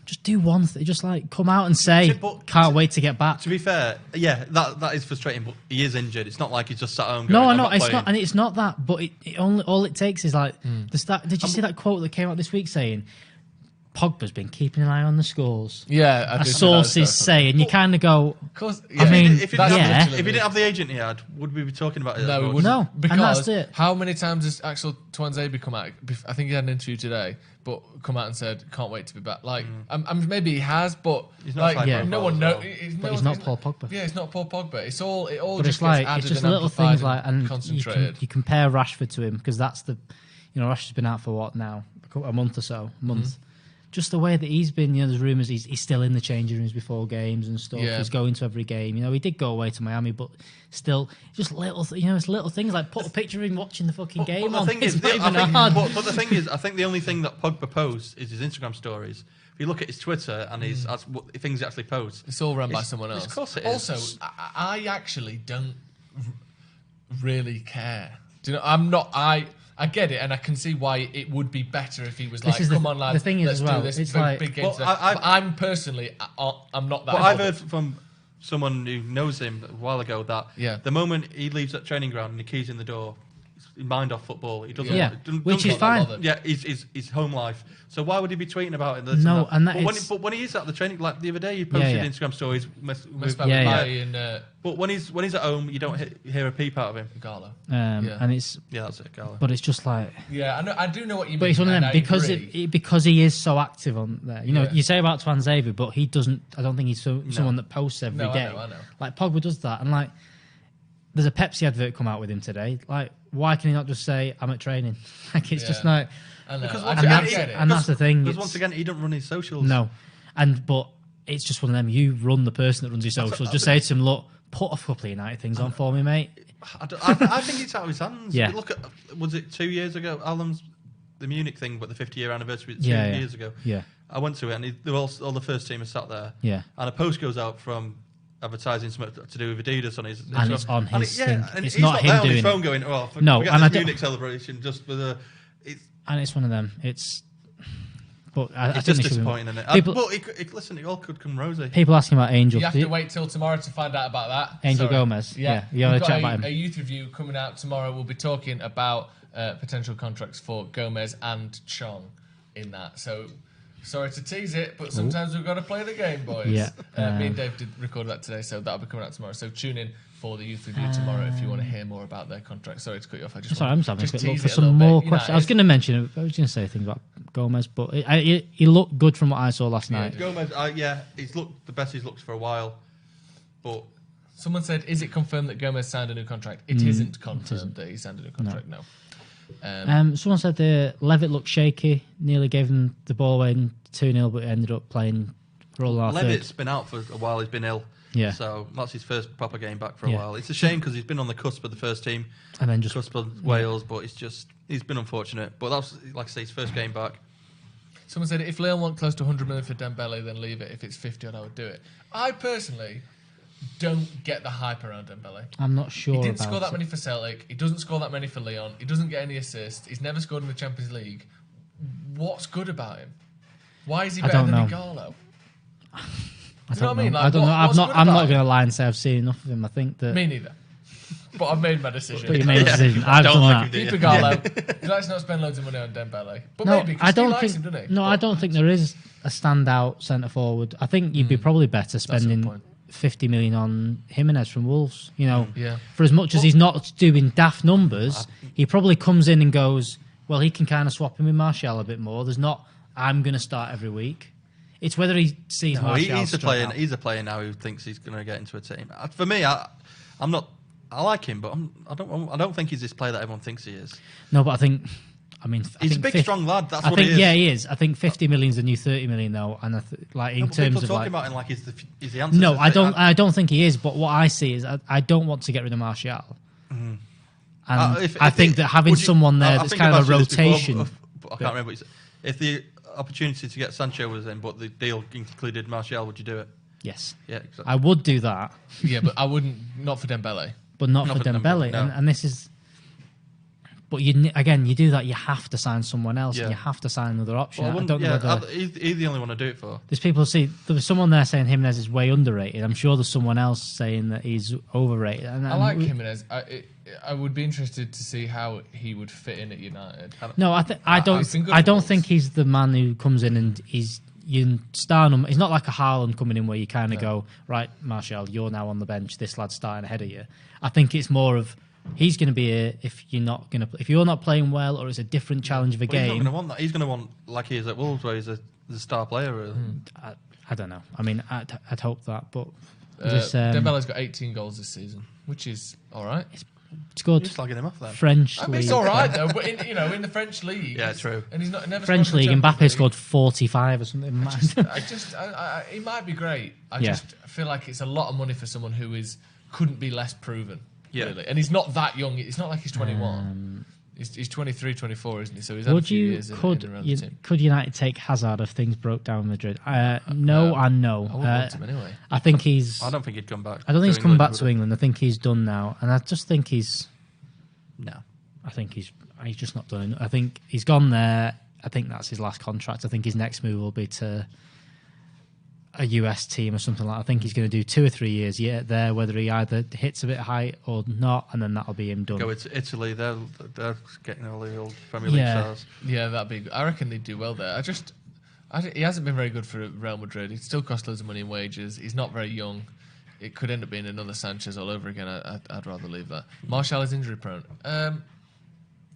Just do one thing. Just like come out and say, "Can't wait to get back." To be fair, yeah, that is frustrating. But he is injured. It's not like he's just sat home. No, going, I I'm know not it's playing. not, and it's not that. But it only all it takes is like the start. Did you see that quote that came out this week saying Pogba's been keeping an eye on the scores. Yeah, as sources say, and you kind of go. Of course, I mean, if you didn't have the agent he had, would we be talking about it? No, we wouldn't. No, because and that's it. How many times has Axel Tuanzebe come out? I think he had an interview today, but come out and said, "Can't wait to be back." Like, maybe he has, but he's not no one knows. But he's not Paul Pogba. Yeah, it's not Paul Pogba. It all But just it's like gets added it's just and little things amplified like, and concentrated. you compare Rashford to him because that's Rashford's been out for what now, a month or so, Just the way that he's been, there's rumours he's still in the changing rooms before games and stuff. Yeah. He's going to every game. He did go away to Miami, but still, just little, it's little things like put a picture of him watching the fucking game on. It's not even hard. But the thing is, I think the only thing that Pogba posts is his Instagram stories. If you look at his Twitter and his things he actually posts, it's all run by someone else. Of course it is. Also, I actually don't really care. Do you know? I'm not. I get it, and I can see why it would be better if he was like, "Come on, lads, the thing is let's as well, do this it's big game." I'm personally, I'm not that. But I've heard from someone who knows him a while ago that the moment he leaves that training ground and the keys in the door, his mind off football. He doesn't. Which is fine. Yeah, his home life. So why would he be tweeting about it? No, and but when he is at the training, like the other day, he posted Instagram stories. But when he's at home, you don't hear a peep out of him. Gala. And that's it, Gala. But it's just like I do know what you mean. But it's one of them because he is so active on there. You say about Tuanzebe, but he doesn't. I don't think he's someone that posts every day. I know. Like Pogba does that, and like there's a Pepsi advert come out with him today. Like, why can he not just say I'm at training? Like it's just like. I know. And that's the thing. Because once again, he don't run his socials. No, but it's just one of them. You run the person that runs his socials. Just say to him, look, put a couple of United things on for me, mate. I think it's out of his hands. Yeah. Look at, was it 2 years ago? Alan's the Munich thing, but the 50-year anniversary 2 years ago. Yeah. I went to it, and all the first team are sat there. Yeah. And a post goes out from advertising something to do with Adidas on his. And it's on his thing. And it's he's not him on his doing phone it. going, oh, No, forget and this I don't- Munich celebration just for the. And it's one of them. But I it's think just disappointing, isn't it? Listen, it all could come rosy. People asking about Angel. You have to wait till tomorrow to find out about that. Angel Gomez. Yeah. You want to chat about him. A youth review coming out tomorrow. We'll be talking about potential contracts for Gomez and Chong in that. So, sorry to tease it, but sometimes we've got to play the game, boys. Yeah. Me and Dave did record that today, so that'll be coming out tomorrow. So tune in for the youth review tomorrow if you want to hear more about their contract. Sorry to cut you off. I'm just having a quick look for some more questions. I was going to say things about Gomez, but he looked good from what I saw last night. Gomez, he's looked the best he's looked for a while. But someone said, "Is it confirmed that Gomez signed a new contract?" It isn't confirmed that he signed a new contract. No. Someone said Levitt looked shaky. Nearly gave him the ball away in 2-0, but ended up playing for all our Levitt's been out for a while. He's been ill. Yeah. So that's his first proper game back for a while. It's a shame because he's been on the cusp of the first team, and then just cusp of Wales, but he's been unfortunate. But that's, like I say, his first game back. Someone said, if Leon want close to 100 million for Dembele, then leave it. If it's 50 odd, I would do it. I personally don't get the hype around Dembele. I'm not sure. He didn't score that many for Celtic. He doesn't score that many for Lyon. He doesn't get any assists. He's never scored in the Champions League. What's good about him? Why is he better than Igalo? I don't know. I don't know. I'm not going to lie and say I've seen enough of him. I think that. Me neither. But I've made my decision. But you made a decision. I've done that. Keep Igalo. He likes not spend loads of money on Dembele. But no, maybe because he likes him, doesn't he? No, I don't think there is a standout centre forward. I think you'd be probably better spending 50 million on Jimenez from Wolves. For as much as he's not doing daft numbers, he probably comes in and goes, well, he can kind of swap him with Martial a bit more. There's not, I'm going to start every week. It's whether he sees Martial. He's a player now who thinks he's going to get into a team. For me, I'm not. I like him, but I don't think he's this player that everyone thinks he is. No, but I think he's a big, strong lad. That's what he is. Yeah, he is. I think 50 million is the new 30 million, though. And in terms of talking about him like he's the answer. No, I don't think he is. But what I see is I don't want to get rid of Martial. Mm-hmm. And I think that having someone there that's kind of a rotation. I can't remember. If the opportunity to get Sancho was in, but the deal included Martial, would you do it? Yes. Yeah, exactly. I would do that. Yeah, but I wouldn't. Not for Dembele. But not for Dembele. No. And this is. But you do that, you have to sign someone else, Yeah. and you have to sign another option. Well, I don't know whether he's the only one to do it for. there's people there was someone there saying Jimenez is way underrated. I'm sure there's someone else saying that he's overrated. And I like Jimenez. I would be interested to see how he would fit in at United. No, I don't think he's the man who comes in and you star him. He's not like a Haaland coming in where you kind of go, right, Martial, you're now on the bench. This lad's starting ahead of you. I think it's more of he's going to be here if you're not playing well or it's a different challenge of a game. He's not going to want that. He's going to want like he is at Wolves, where he's a star player. I don't know. I mean, I'd hope that, but Dembele's got 18 goals this season, which is all right. It's good. You're slagging him off then. French I mean, league. it's all right though, but in the French league, Yeah, true. And he's never French scored in league. the Champions Mbappe League. scored 45 or something. He might be great. I Yeah. just feel like it's a lot of money for someone who couldn't be less proven. Yeah. Really. And he's not that young. It's not like he's 21. He's 23, 24, isn't he? So he's had a few years in and around the team. Could United take Hazard if things broke down in Madrid? No and no. I wouldn't want him anyway. I think he's. I don't think he'd come back. I don't think he's coming England, back to England. I think he's done now, and I just think he's. No. I think he's just not done it. I think he's gone there. I think that's his last contract. I think his next move will be to a US team or something like that. I think he's going to do 2 or 3 years there, whether he either hits a bit high or not, and then that'll be him done. Go to Italy. They're getting all the old Premier League stars. Yeah, that'd be good. I reckon they'd do well there. He hasn't been very good for Real Madrid. He still costs loads of money in wages. He's not very young. It could end up being another Sanchez all over again. I'd rather leave that. Martial is injury prone.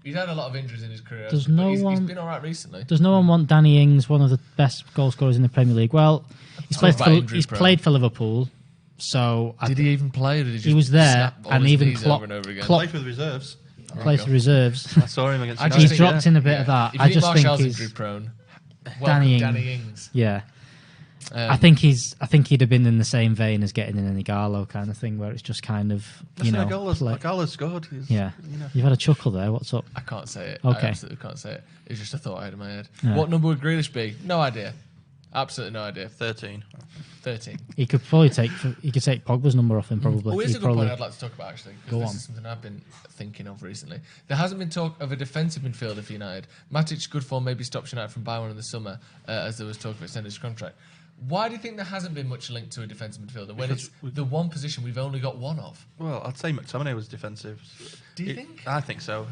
He's had a lot of injuries in his career. He's been all right recently. Does no one want Danny Ings, one of the best goal scorers in the Premier League? Well, he's played for Liverpool. So did he even play? Or did he was there, and even Klopp Played for the reserves. Plays for reserves. I saw him against. He's dropped in a bit of that. If I just think Martial's he's injury prone. Danny Ings. Yeah. I think he'd have been in the same vein as getting in an Igalo kind of thing, where it's just kind of Igalo's scored. Yeah, you've had a chuckle there. What's up? I can't say it. Okay. I absolutely can't say it. It's just a thought I had in my head. Yeah. What number would Grealish be? No idea. Absolutely no idea. 13. He could probably take Pogba's number off him. Probably. Oh, here's a good point I'd like to talk about actually. Go this on. is something I've been thinking of recently. There hasn't been talk of a defensive midfielder for United. Matic's good form maybe stops United from buying one in the summer, as there was talk of extending his contract. Why do you think there hasn't been much link to a defensive midfielder when it's the one position we've only got one of? Well, I'd say McTominay was defensive. Do you think? I think so.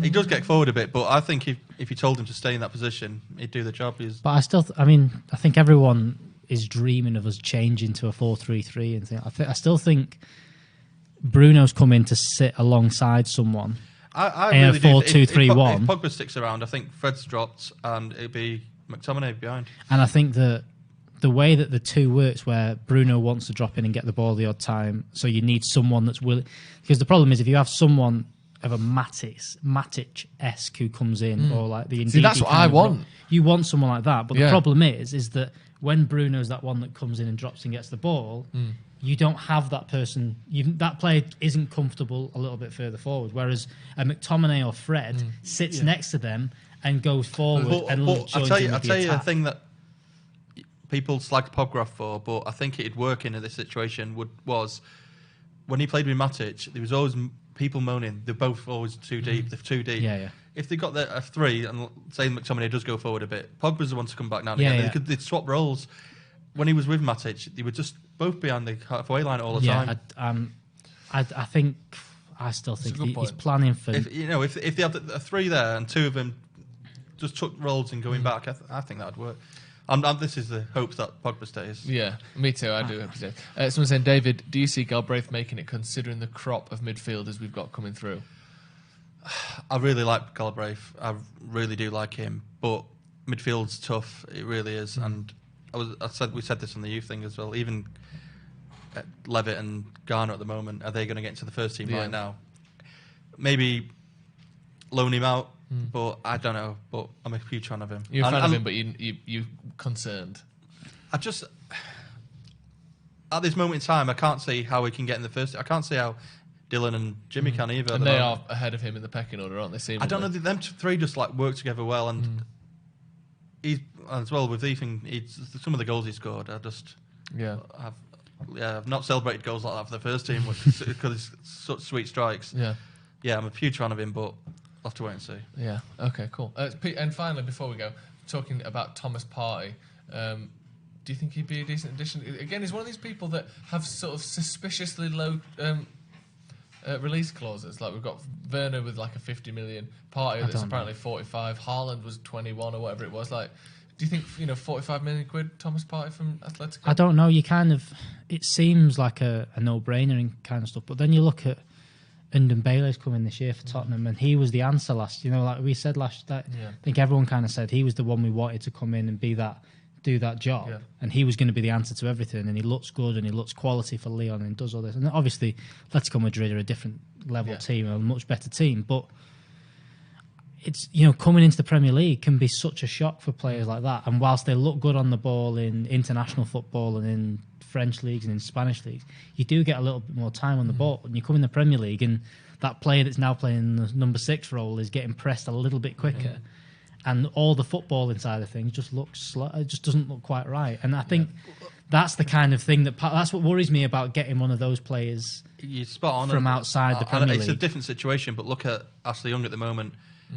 He does get forward a bit, but I think if you told him to stay in that position, he'd do the job. But I think everyone is dreaming of us changing to a 4-3-3 and things. I still think Bruno's come in to sit alongside someone. I in really a 4-2-3-1. If Pogba sticks around, I think Fred's dropped and it'd be McTominay behind. And I think that the way that the two works, where Bruno wants to drop in and get the ball the odd time, so you need someone that's willing. Because the problem is, if you have someone of a Matic-esque who comes in, or like the Ndidi. See, that's what I want. You want someone like that, but the problem is that when Bruno's that one that comes in and drops and gets the ball, you don't have that person. That player isn't comfortable a little bit further forward, whereas a McTominay or Fred sits next to them and goes forward and joins I'll tell you a attack. thing that people slagged Pogba for, but I think it'd work in this situation was when he played with Matic, there was always people moaning they're both always too deep, they're too deep. Yeah. If they got a 3 and say McTominay does go forward a bit, Pogba's the one to come back now and again. They'd swap roles. When he was with Matic, they were just both behind the halfway line all the time. I still think he's planning for. If they had a 3 there and 2 of them just took roles and going back, I think that would work. This is the hopes that Pogba stays. Yeah, me too. I do hope he stays. Someone saying, David, do you see Galbraith making it considering the crop of midfielders we've got coming through? I really like Galbraith. I really do like him, but midfield's tough. It really is. And we said this on the youth thing as well. Even Levitt and Garner at the moment, are they going to get into the first team right now? Maybe loan him out. But I don't know. But I'm a huge fan of him. You're a fan of him, but you're concerned. I just at this moment in time, I can't see how he can get in the first. I can't see how Dylan and Jimmy can either. And they are ahead of him in the pecking order, aren't they? Seemingly. I don't know. Them 3 just like work together well, and he's as well with Ethan. Some of the goals he scored, I've not celebrated goals like that for the first team because it's such sweet strikes. Yeah, I'm a huge fan of him, but I'll have to wait and see. Yeah. Okay. Cool. And finally, before we go, talking about Thomas Partey, do you think he'd be a decent addition? Again, he's one of these people that have sort of suspiciously low release clauses. Like we've got Werner with like a 50 million, Partey that's apparently 45, Haaland was 21 or whatever it was. Like, do you think 45 million quid Thomas Partey from Atletico? I don't know. It seems like a no-brainer and kind of stuff, but then you look at Ndombele's coming this year for Tottenham, and he was the answer last. Like we said last, I think everyone kind of said he was the one we wanted to come in and do that job, and he was going to be the answer to everything. And he looks good, and he looks quality for Leon, and does all this. And obviously, Atletico Madrid are a different level team, a much better team. But it's coming into the Premier League can be such a shock for players like that. And whilst they look good on the ball in international football and in French leagues and in Spanish leagues, you do get a little bit more time on the ball. And you come in the Premier League, and that player that's now playing the number 6 role is getting pressed a little bit quicker. And all the footballing side of things just looks slow. It just doesn't look quite right. And I think that's the kind of thing that's what worries me about getting one of those players from outside the Premier League. It's a different situation, but look at Ashley Young at the moment.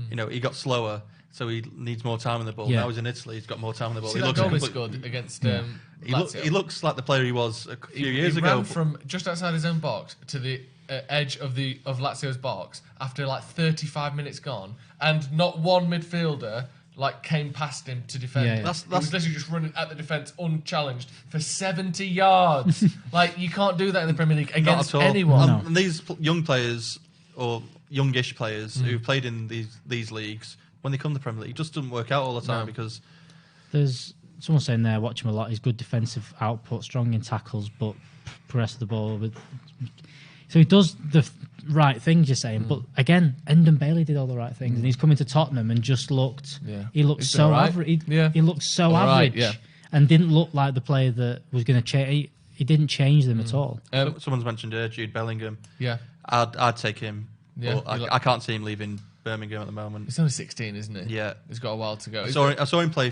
He got slower, so he needs more time on the ball. Now he's in Italy, he's got more time on the ball. See, he looks goal scored against Lazio. He looks like the player he was a few years ago. He ran from just outside his own box to the edge of Lazio's box after like 35 minutes gone, and not one midfielder came past him to defend. He was literally just running at the defence unchallenged for 70 yards. You can't do that in the Premier League against anyone. And these young players or youngish players who played in these leagues, when they come to the Premier League, it just doesn't work out all the time because there's someone saying there, watch him a lot. He's good defensive output, strong in tackles, but progress the ball with. So he does the right things, you're saying, but again, Ndombele did all the right things, and he's coming to Tottenham and just looked. He looked so average. He looked so average, and didn't look like the player that was going to change. He didn't change them at all. Someone's mentioned Jude Bellingham. Yeah, I'd take him. Yeah, I can't see him leaving Birmingham at the moment. He's only 16, isn't he? Yeah, he's got a while to go. I saw him play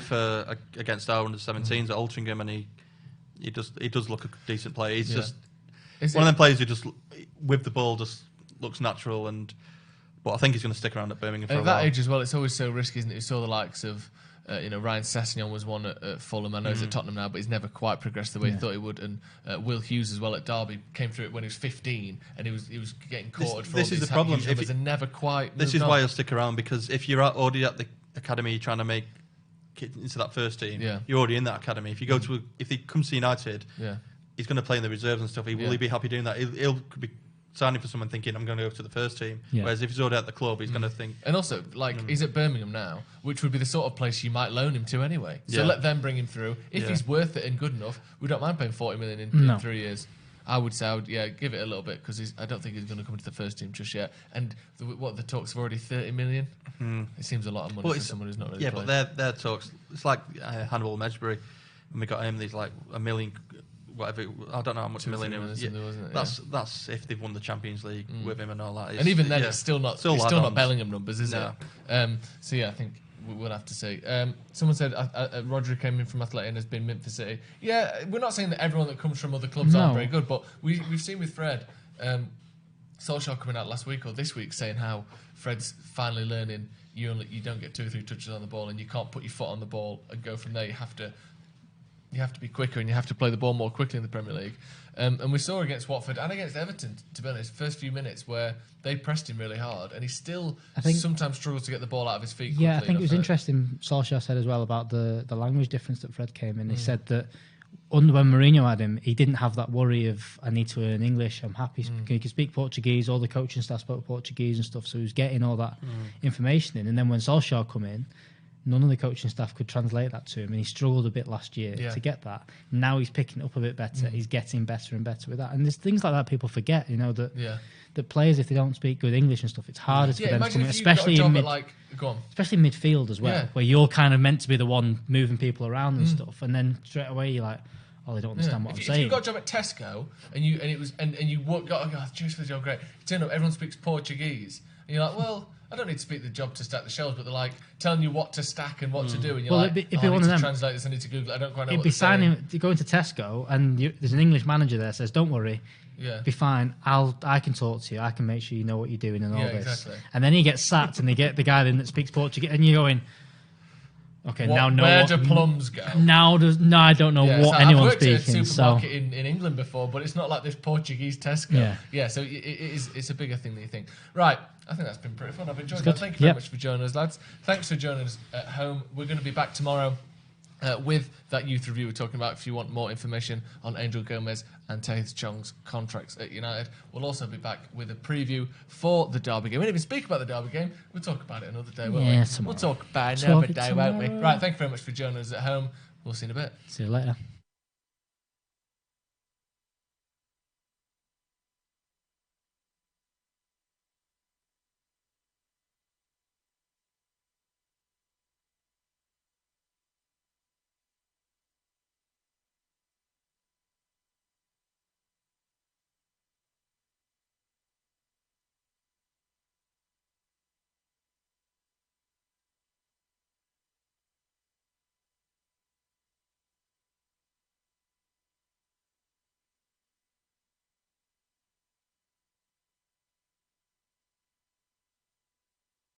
against our under-17s at Altrincham, and he does look a decent player. He's just one of them players who just with the ball just looks natural, but I think he's going to stick around at Birmingham for a while. At that age as well, it's always so risky, isn't it? You saw the likes of Ryan Sessegnon was one at Fulham. I know he's at Tottenham now, but he's never quite progressed the way he thought he would. And Will Hughes as well at Derby came through it when he was 15, and he was getting caught for all these problem. Numbers and never quite. This is why he'll stick around, because if you're already at the academy trying to make it into that first team, you're already in that academy. If you go if he comes to United, he's going to play in the reserves and stuff. Will he be happy doing that? He'll be signing for someone thinking, I'm going to go to the first team. Whereas if he's already at the club, he's going to think. And also, he's at Birmingham now, which would be the sort of place you might loan him to anyway. So let them bring him through. If he's worth it and good enough, we don't mind paying 40 million in 3 years. I would say, give it a little bit, because I don't think he's going to come to the first team just yet. And the talks have already 30 million. It seems a lot of money for someone who's not really playing. But their talks, it's like Hannibal Mejbri, when we got him, there's like a million. Whatever, I don't know how much million it was. That's if they've won the Champions League with him and all that. And even then, it's still not Bellingham numbers, is it? So I think we'll have to see. Someone said Rodri came in from Athletic and has been mint for City. Yeah, we're not saying that everyone that comes from other clubs aren't very good, but we've seen with Fred, Solskjaer coming out last week or this week saying how Fred's finally learning you don't get 2 or 3 touches on the ball, and you can't put your foot on the ball and go from there. You have to be quicker, and you have to play the ball more quickly in the Premier League. And we saw against Watford and against Everton, to be honest, first few minutes where they pressed him really hard, and he still sometimes struggles to get the ball out of his feet. Yeah, I think it was interesting. Solskjaer said as well about the language difference that Fred came in. He said that when Mourinho had him, he didn't have that worry of, I need to learn English, I'm happy. He could speak Portuguese, all the coaching staff spoke Portuguese and stuff, so he was getting all that information in. And then when Solskjaer come in, none of the coaching staff could translate that to him, and he struggled a bit last year to get that. Now he's picking it up a bit better. He's getting better and better with that. And there's things like that people forget, that players, if they don't speak good English and stuff, it's harder for them to come in, especially especially midfield as well, where you're kind of meant to be the one moving people around and stuff, and then straight away you're like, they don't understand what I'm saying. If you got a job at Tesco and you got, oh, cheers for the job, great. You turn up, everyone speaks Portuguese, and you're like, well, I don't need to speak the job to stack the shelves, but they're like telling you what to stack and what to do, and you're Well, like, it'd be I need one of to them. translate this, I need to Google it, I don't quite know It'd what be they're saying. fine to go into Tesco and there's an English manager there says, "Don't worry, be fine. I can talk to you. I can make sure you know what you're doing and all this." Exactly. And then he gets sacked, and they get the guy in that speaks Portuguese, and you're going, "Okay, Where do plums go? Now I don't know what anyone's I've worked at speaking." a supermarket in England before, but it's not like this Portuguese Tesco. So it's a bigger thing than you think. Right, I think that's been pretty fun. I've enjoyed that. Thank you very much for joining us, lads. Thanks for joining us at home. We're going to be back tomorrow with that youth review we're talking about. If you want more information on Angel Gomez and Tahith Chong's contracts at United, we'll also be back with a preview for the Derby game. We didn't even speak about the Derby game. We'll talk about it another day, won't we? We'll talk about it another day, won't we? Right, thank you very much for joining us at home. We'll see you in a bit. See you later.